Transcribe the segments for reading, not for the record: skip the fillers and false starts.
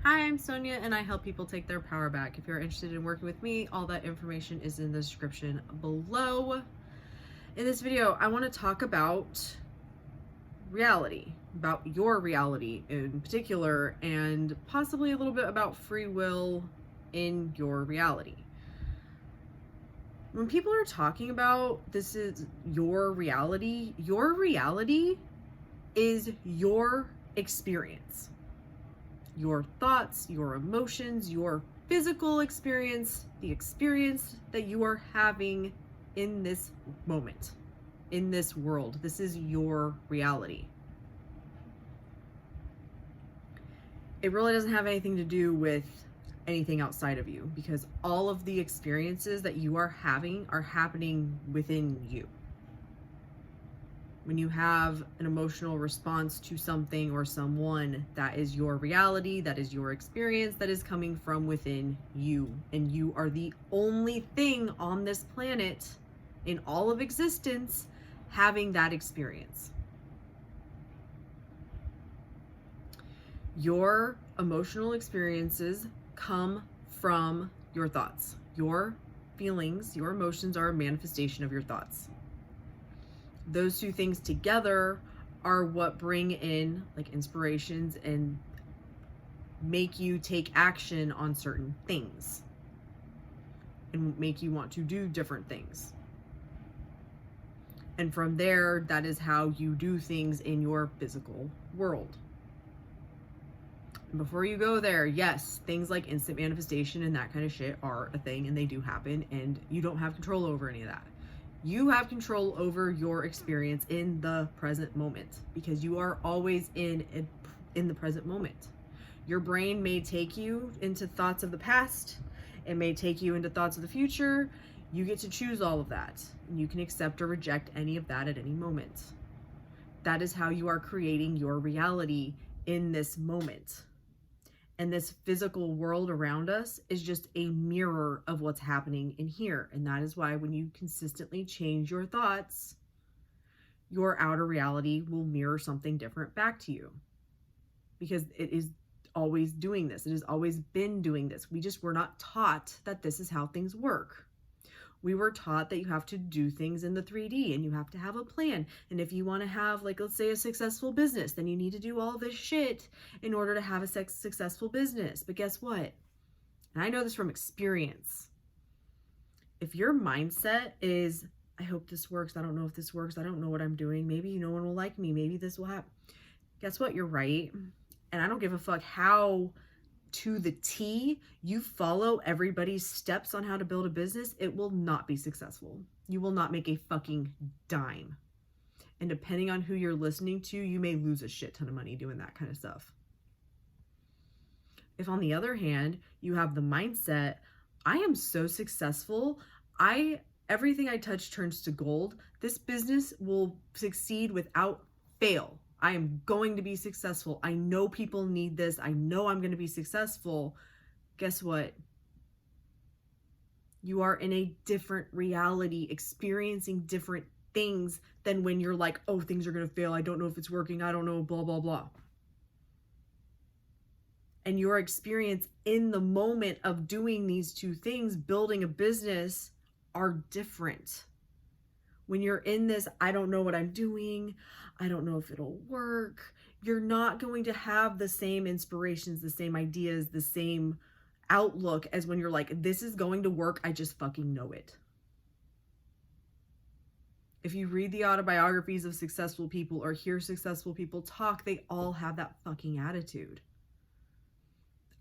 Hi, I'm Sonia and I help people take their power back. If you're interested in working with me, all that information is in the description below. In this video, I want to talk about reality, about your reality in particular, and possibly a little bit about free will in your reality. When people are talking about this is your reality is your experience. Your thoughts, your emotions, your physical experience, the experience that you are having in this moment, in this world. This is your reality. It really doesn't have anything to do with anything outside of you, because all of the experiences that you are having are happening within you. When you have an emotional response to something or someone, that is your reality, that is your experience, that is coming from within you. And you are the only thing on this planet in all of existence having that experience. Your emotional experiences come from your thoughts. Your feelings, your emotions are a manifestation of your thoughts. Those two things together are what bring in like inspirations and make you take action on certain things and make you want to do different things. And from there, that is how you do things in your physical world. And before you go there, yes, things like instant manifestation and that kind of shit are a thing and they do happen, and you don't have control over any of that. You have control over your experience in the present moment, because you are always in the present moment. Your brain may take you into thoughts of the past. It may take you into thoughts of the future. You get to choose all of that. And you can accept or reject any of that at any moment. That is how you are creating your reality in this moment. And this physical world around us is just a mirror of what's happening in here. And that is why when you consistently change your thoughts, your outer reality will mirror something different back to you. Because it is always doing this. It has always been doing this. We just were not taught that this is how things work. We were taught that you have to do things in the 3D and you have to have a plan. And if you want to have, like, let's say a successful business, then you need to do all this shit in order to have a successful business. But guess what? And I know this from experience. If your mindset is, I hope this works. I don't know if this works. I don't know what I'm doing. Maybe no one will like me. Maybe this will happen. Guess what? You're right. And I don't give a fuck how to the T you follow everybody's steps on how to build a business, it will not be successful. You will not make a fucking dime. And depending on who you're listening to, you may lose a shit ton of money doing that kind of stuff. If on the other hand, you have the mindset, I am so successful, everything I touch turns to gold. This business will succeed without fail. I am going to be successful. I know people need this. I know I'm going to be successful. Guess what? You are in a different reality, experiencing different things than when you're like, oh, things are going to fail. I don't know if it's working. I don't know, blah, blah, blah. And your experience in the moment of doing these two things, building a business, are different. When you're in this, I don't know what I'm doing, I don't know if it'll work, you're not going to have the same inspirations, the same ideas, the same outlook as when you're like, this is going to work, I just fucking know it. If you read the autobiographies of successful people or hear successful people talk, they all have that fucking attitude.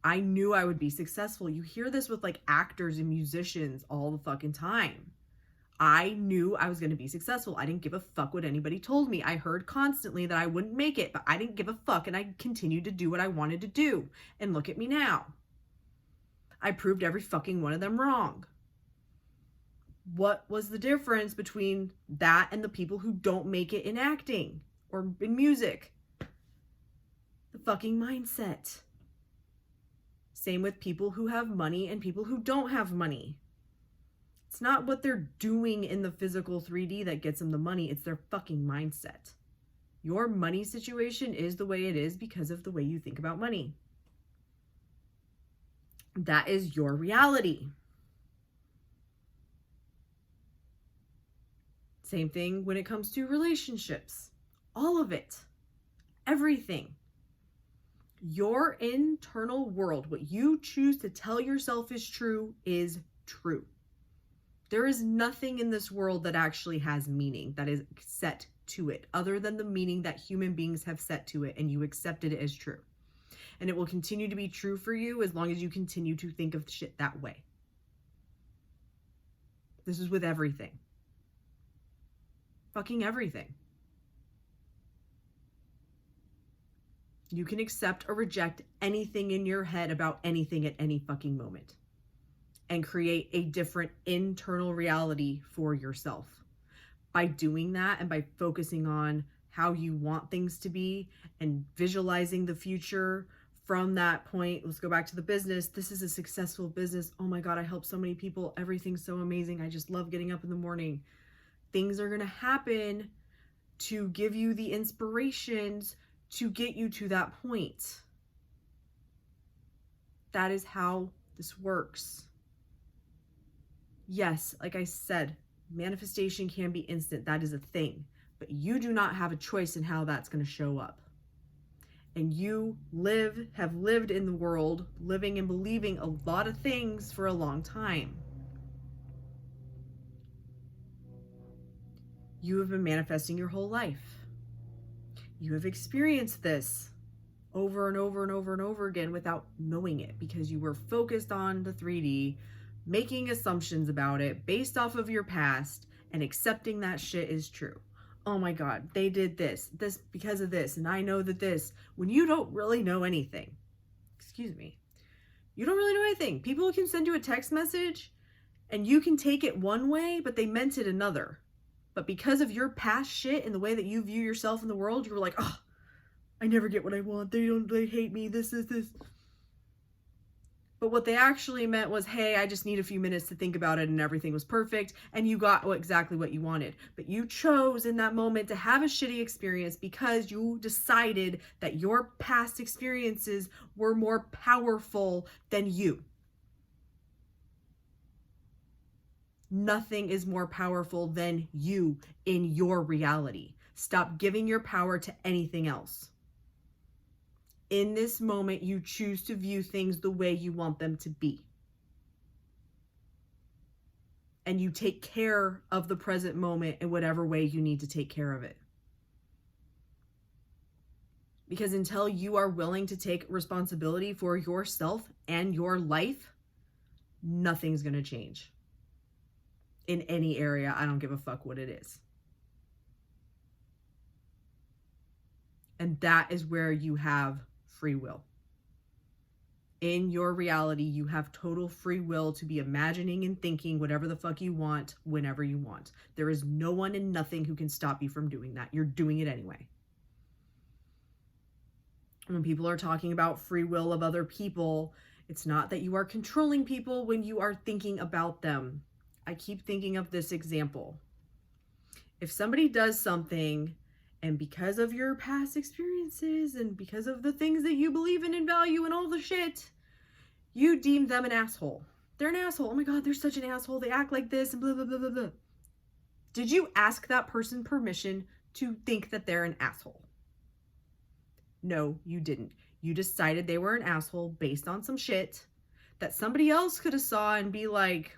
I knew I would be successful. You hear this with like actors and musicians all the fucking time. I knew I was going to be successful. I didn't give a fuck what anybody told me. I heard constantly that I wouldn't make it, but I didn't give a fuck, and I continued to do what I wanted to do. And look at me now. I proved every fucking one of them wrong. What was the difference between that and the people who don't make it in acting or in music? The fucking mindset. Same with people who have money and people who don't have money. It's not what they're doing in the physical 3D that gets them the money. It's their fucking mindset. Your money situation is the way it is because of the way you think about money. That is your reality. Same thing when it comes to relationships. All of it. Everything. Your internal world, what you choose to tell yourself is true, is true. There is nothing in this world that actually has meaning, that is set to it, other than the meaning that human beings have set to it, and you accepted it as true. And it will continue to be true for you as long as you continue to think of shit that way. This is with everything. Fucking everything. You can accept or reject anything in your head about anything at any fucking moment and create a different internal reality for yourself. By doing that and by focusing on how you want things to be and visualizing the future from that point. Let's go back to the business. This is a successful business. Oh my God, I help so many people. Everything's so amazing. I just love getting up in the morning. Things are going to happen to give you the inspirations to get you to that point. That is how this works. Yes, like I said, manifestation can be instant. That is a thing. But you do not have a choice in how that's going to show up. And you have lived in the world, living and believing a lot of things for a long time. You have been manifesting your whole life. You have experienced this over and over and over and over again without knowing it, because you were focused on the 3D, making assumptions about it based off of your past and accepting that shit is true. Oh my God, they did this because of this, and I know that this, when you don't really know anything. Excuse me. You don't really know anything. People can send you a text message and you can take it one way, but they meant it another. But because of your past shit and the way that you view yourself in the world, you were like, oh, I never get what I want. They hate me. This. But what they actually meant was, hey, I just need a few minutes to think about it and everything was perfect. And you got exactly what you wanted. But you chose in that moment to have a shitty experience because you decided that your past experiences were more powerful than you. Nothing is more powerful than you in your reality. Stop giving your power to anything else. In this moment, you choose to view things the way you want them to be. And you take care of the present moment in whatever way you need to take care of it. Because until you are willing to take responsibility for yourself and your life, nothing's going to change. In any area, I don't give a fuck what it is. And that is where you have free will. In your reality, you have total free will to be imagining and thinking whatever the fuck you want, whenever you want. There is no one and nothing who can stop you from doing that. You're doing it anyway. When people are talking about free will of other people, it's not that you are controlling people when you are thinking about them. I keep thinking of this example. If somebody does something, and because of your past experiences and because of the things that you believe in and value and all the shit, you deem them an asshole. They're an asshole. Oh my God, they're such an asshole. They act like this and blah, blah, blah, blah, blah. Did you ask that person permission to think that they're an asshole? No, you didn't. You decided they were an asshole based on some shit that somebody else could have saw and be like,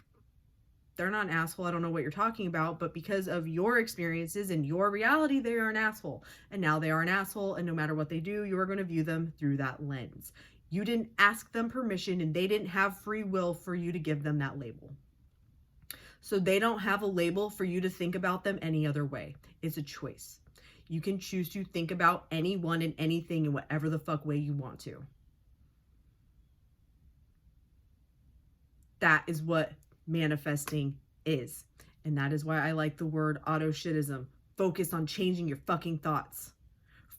they're not an asshole. I don't know what you're talking about. But because of your experiences and your reality, they are an asshole. And now they are an asshole. And no matter what they do, you are going to view them through that lens. You didn't ask them permission and they didn't have free will for you to give them that label. So they don't have a label for you to think about them any other way. It's a choice. You can choose to think about anyone and anything in whatever the fuck way you want to. That is what manifesting is. And that is why I like the word auto-shitism. Focus on changing your fucking thoughts.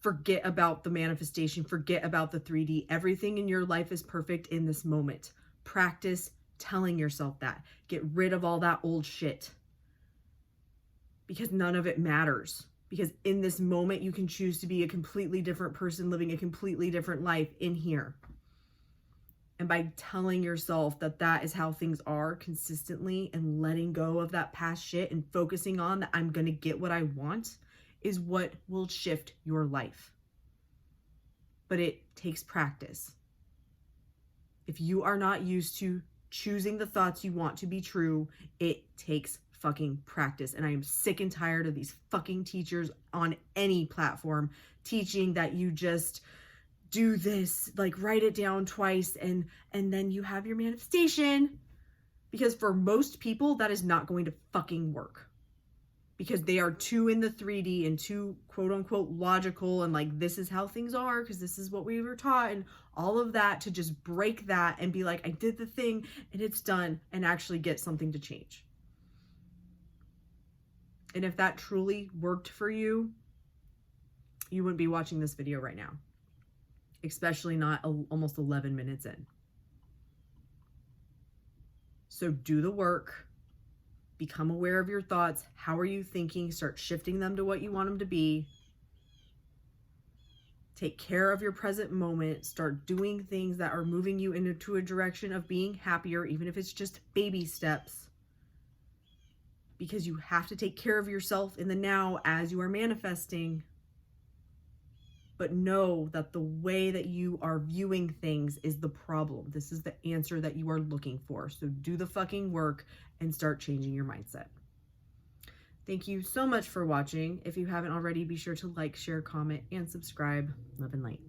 Forget about the manifestation. Forget about the 3D. Everything in your life is perfect in this moment. Practice telling yourself that. Get rid of all that old shit. Because none of it matters. Because in this moment, you can choose to be a completely different person living a completely different life in here. And by telling yourself that that is how things are consistently and letting go of that past shit and focusing on that I'm going to get what I want is what will shift your life. But it takes practice. If you are not used to choosing the thoughts you want to be true, it takes fucking practice. And I am sick and tired of these fucking teachers on any platform teaching that you just do this, like write it down twice and then you have your manifestation. Because for most people that is not going to fucking work, because they are too in the 3D and too quote unquote logical and like this is how things are because this is what we were taught and all of that, to just break that and be like, I did the thing and it's done, and actually get something to change. And if that truly worked for you, you wouldn't be watching this video right now, especially not almost 11 minutes in. So do the work, become aware of your thoughts. How are you thinking? Start shifting them to what you want them to be. Take care of your present moment. Start doing things that are moving you into a direction of being happier, even if it's just baby steps. Because you have to take care of yourself in the now as you are manifesting. But know that the way that you are viewing things is the problem. This is the answer that you are looking for. So do the fucking work and start changing your mindset. Thank you so much for watching. If you haven't already, be sure to like, share, comment, and subscribe. Love and light.